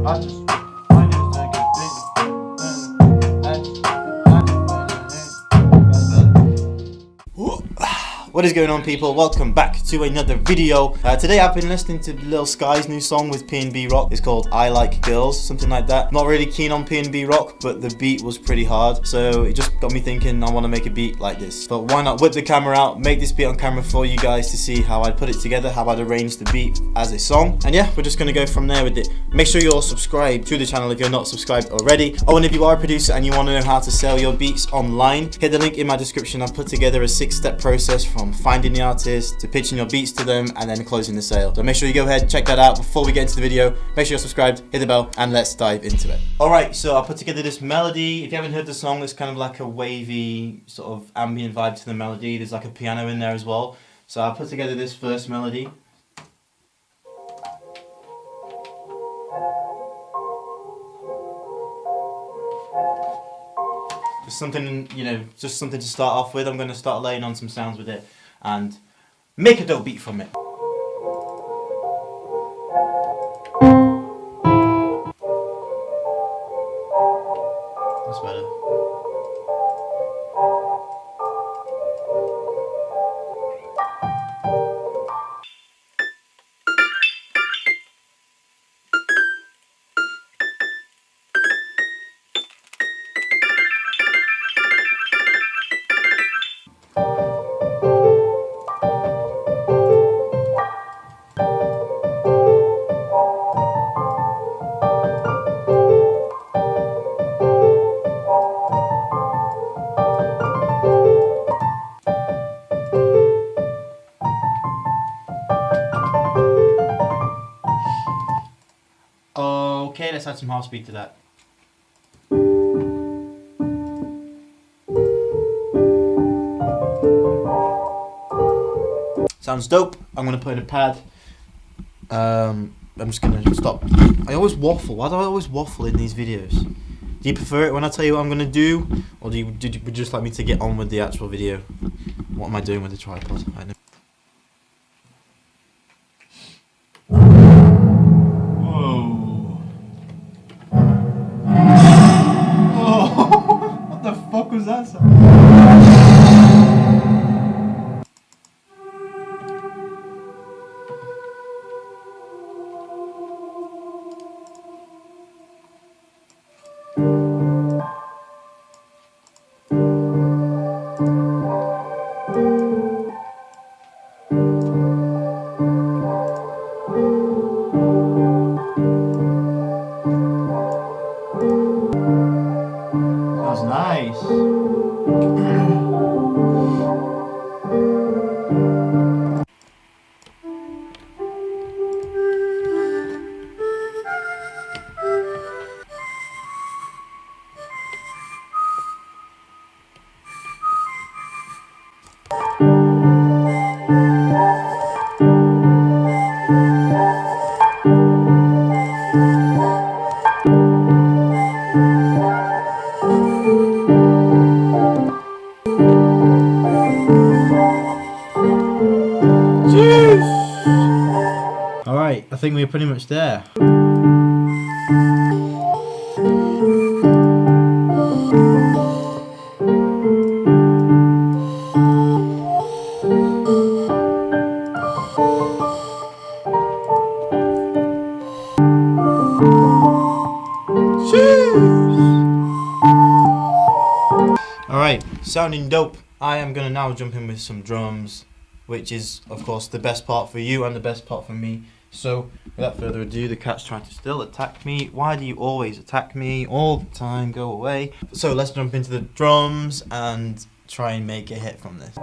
I just take a What is going on, people? Welcome back to another video. Today I've been listening to Lil Skies' new song with PnB Rock. It's called I Like Girls, something like that. I'm not really keen on PnB Rock, but the beat was pretty hard, so it just got me thinking I want to make a beat like this. But why not whip the camera out, make this beat on camera for you guys to see how I'd put it together, how I'd arrange the beat as a song. And yeah, we're just going to go from there with it. Make sure you're subscribed to the channel if you're not subscribed already. Oh, and if you are a producer and you want to know how to sell your beats online, hit the link in my description. I've put together a 6-step process from finding the artist to pitching your beats to them and then closing the sale. So make sure you go ahead, check that out. Before we get into the video, make sure you're subscribed, hit the bell, and let's dive into it. Alright, so I put together this melody. If you haven't heard the song, it's kind of like a wavy sort of ambient vibe to the melody. There's like a piano in there as well. So I put together this first melody. Something, you know, just something to start off with. I'm going to start laying on some sounds with it and make a dope beat from it. That's better. Okay, let's add some half speed to that. Sounds dope. I'm gonna put in a pad. I'm just gonna stop. I always waffle. Why do I always waffle in these videos? Do you prefer it when I tell you what I'm gonna do, or would you just like me to get on with the actual video? What am I doing with the tripod? I know. What the fuck was that sound? That was nice. Alright, I think we're pretty much there. Alright, sounding dope. I am gonna now jump in with some drums, which is of course the best part for you and the best part for me. So without further ado, the cat's trying to still attack me. Why do you always attack me all the time? Go away. So let's jump into the drums and try and make a hit from this.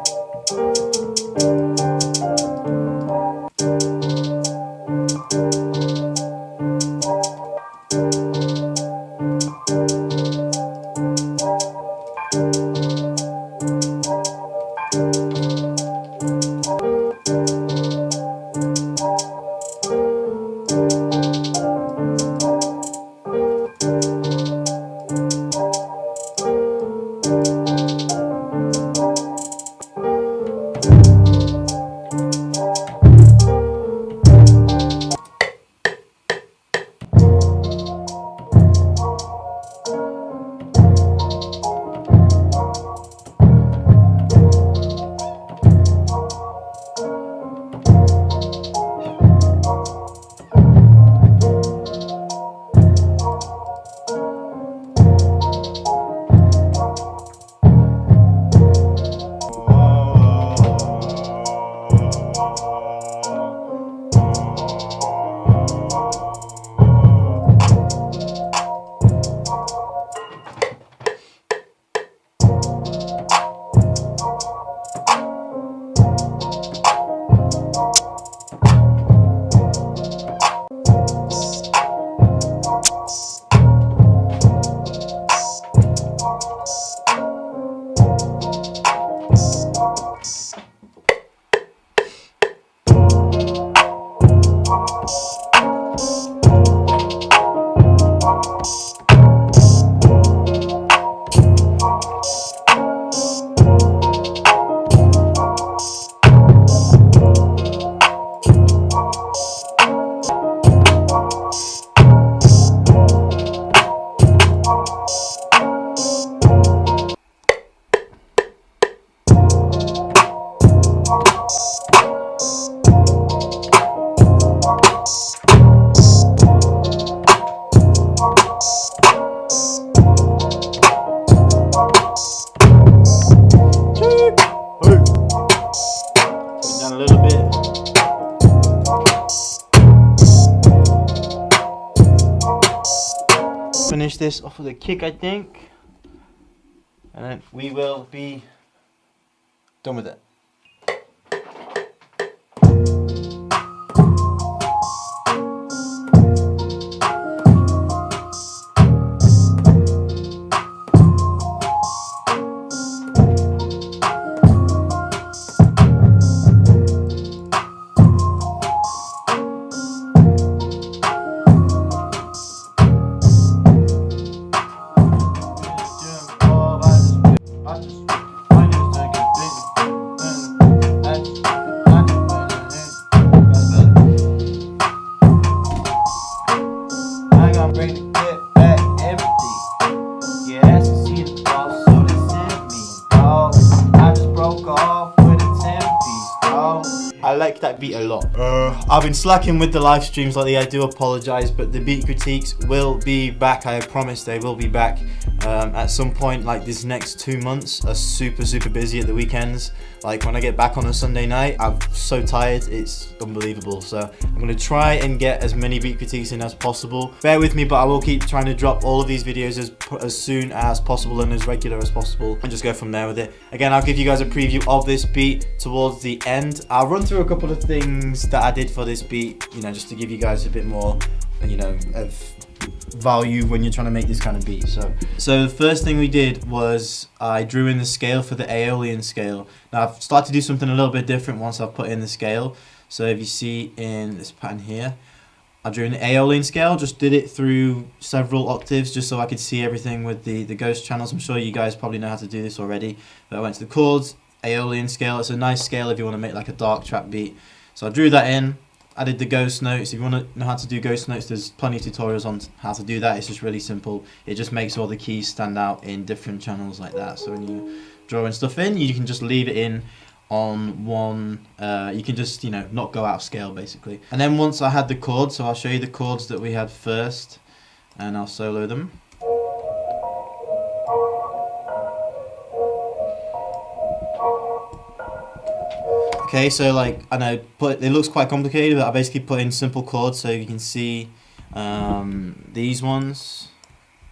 this off with a kick, I think, and then we will be done with it. I like that beat a lot. I've been slacking with the live streams lately, I do apologise, but the beat critiques will be back. I promise they will be back at some point. Like, these next 2 months are super busy at the weekends. Like, when I get back on a Sunday night, I'm so tired, it's unbelievable. So I'm going to try and get as many beat critiques in as possible. Bear with me, but I will keep trying to drop all of these videos as soon as possible and as regular as possible, and just go from there with it. Again, I'll give you guys a preview of this beat towards the end. I'll run through a couple of things that I did for this beat, you know, just to give you guys a bit more, you know, of value when you're trying to make this kind of beat. So the first thing we did was I drew in the scale for the Aeolian scale. Now I've started to do something a little bit different once I've put in the scale. So if you see in this pattern here, I drew in the Aeolian scale, just did it through several octaves just so I could see everything with the ghost channels. I'm sure you guys probably know how to do this already, but I went to the chords, Aeolian scale. It's a nice scale if you want to make like a dark trap beat. So I drew that in, added the ghost notes. If you want to know how to do ghost notes, there's plenty of tutorials on how to do that. It's just really simple. It just makes all the keys stand out in different channels like that. So when you drawing stuff in, you can just leave it in on one, you can just, you know, not go out of scale basically. And then once I had the chords, so I'll show you the chords that we had first and I'll solo them. Okay, so like, I know it looks quite complicated, but I basically put in simple chords. So you can see these ones,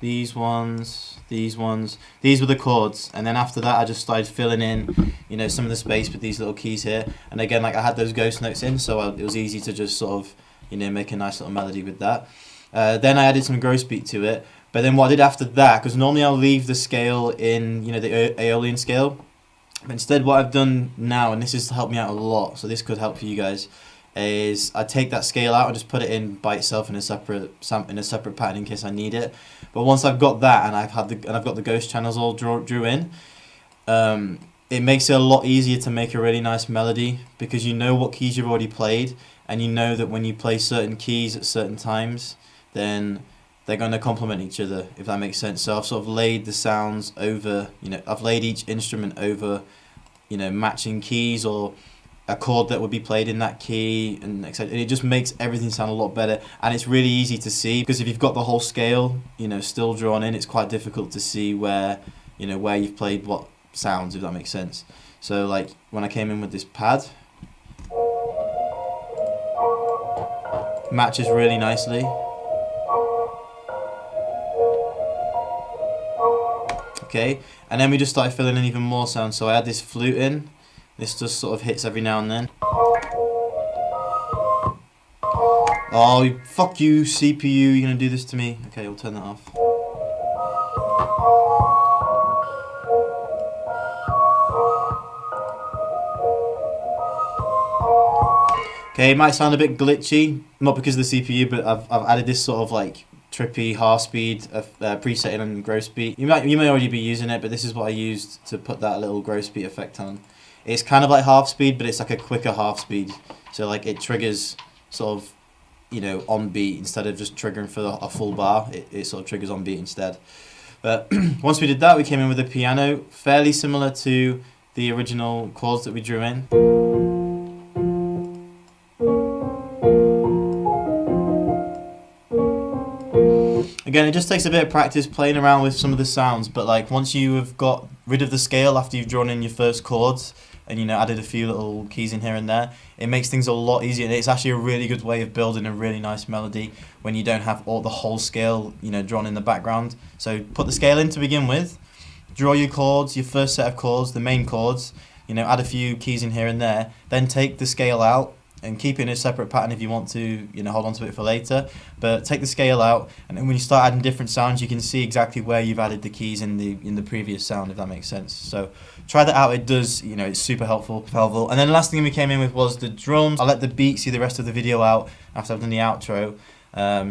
these ones, these ones. These were the chords, and then after that I just started filling in, you know, some of the space with these little keys here. And again, like, I had those ghost notes in, so it was easy to just sort of, you know, make a nice little melody with that. Then I added some gross beat to it. But then what I did after that, because normally I'll leave the scale in, you know, the Aeolian scale. But instead what I've done now, and this has helped me out a lot, so this could help for you guys, is I take that scale out and just put it in by itself in a separate pattern in case I need it. But once I've got that and I've got the ghost channels all drew in, it makes it a lot easier to make a really nice melody, because you know what keys you've already played, and you know that when you play certain keys at certain times, then they're going to complement each other, if that makes sense. So I've sort of laid the sounds over, you know, I've laid each instrument over, you know, matching keys or a chord that would be played in that key, and etc. And it just makes everything sound a lot better, and it's really easy to see, because if you've got the whole scale, you know, still drawn in, it's quite difficult to see where, you know, where you've played what sounds, if that makes sense. So like when I came in with this pad, matches really nicely. Okay, and then we just started filling in even more sound. So I had this flute in. This just sort of hits every now and then. Oh, fuck you, CPU, you're gonna do this to me. Okay, we'll turn that off. Okay, it might sound a bit glitchy, not because of the CPU, but I've added this sort of like trippy half speed preset in on gross beat. You may already be using it, but this is what I used to put that little gross beat effect on. It's kind of like half speed, but it's like a quicker half speed. So like it triggers sort of, you know, on beat instead of just triggering for a full bar. It sort of triggers on beat instead. But once we did that, we came in with a piano, fairly similar to the original chords that we drew in. Again, it just takes a bit of practice playing around with some of the sounds, but like once you have got rid of the scale after you've drawn in your first chords, and added a few little keys in here and there, it makes things a lot easier. It's actually a really good way of building a really nice melody when you don't have the whole scale drawn in the background. So put the scale in to begin with, draw your chords, your first set of chords, the main chords, add a few keys in here and there, then take the scale out and keep it in a separate pattern if you want to, hold on to it for later. But take the scale out, and then when you start adding different sounds, you can see exactly where you've added the keys in the previous sound, if that makes sense. So try that out. It does, it's super helpful. And then the last thing we came in with was the drums. I'll let the beat see the rest of the video out after I've done the outro,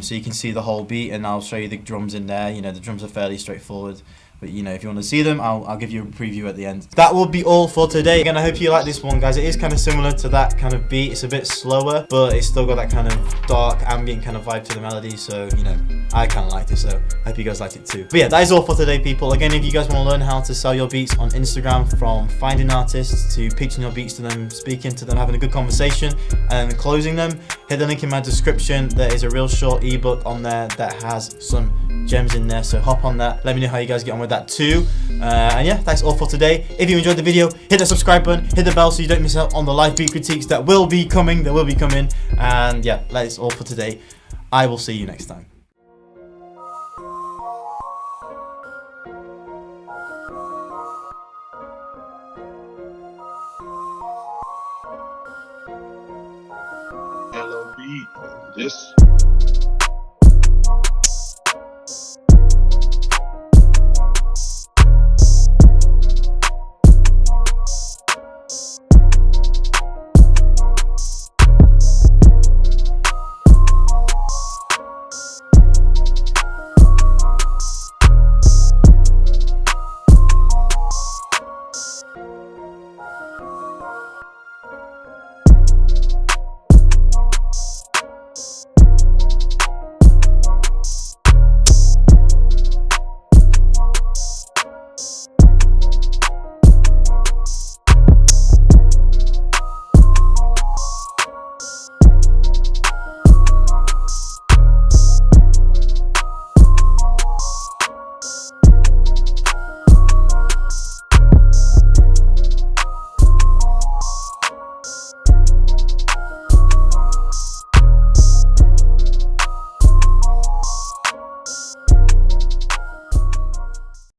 so you can see the whole beat, and I'll show you the drums in there. The drums are fairly straightforward. But if you want to see them, I'll give you a preview at the end. That will be all for today. Again, I hope you like this one, guys. It is kind of similar to that kind of beat. It's a bit slower, but it's still got that kind of dark, ambient kind of vibe to the melody. So, I kind of liked it, so I hope you guys liked it too. But yeah, that is all for today, people. Again, if you guys want to learn how to sell your beats on Instagram, from finding artists to pitching your beats to them, speaking to them, having a good conversation, and closing them, hit the link in my description. There is a real short ebook on there that has some gems in there, so hop on that. Let me know how you guys get on with that too. And yeah, that's all for today. If you enjoyed the video, hit the subscribe button, hit the bell so you don't miss out on the live beat critiques that will be coming. And yeah, that's all for today. I will see you next time. LOB, this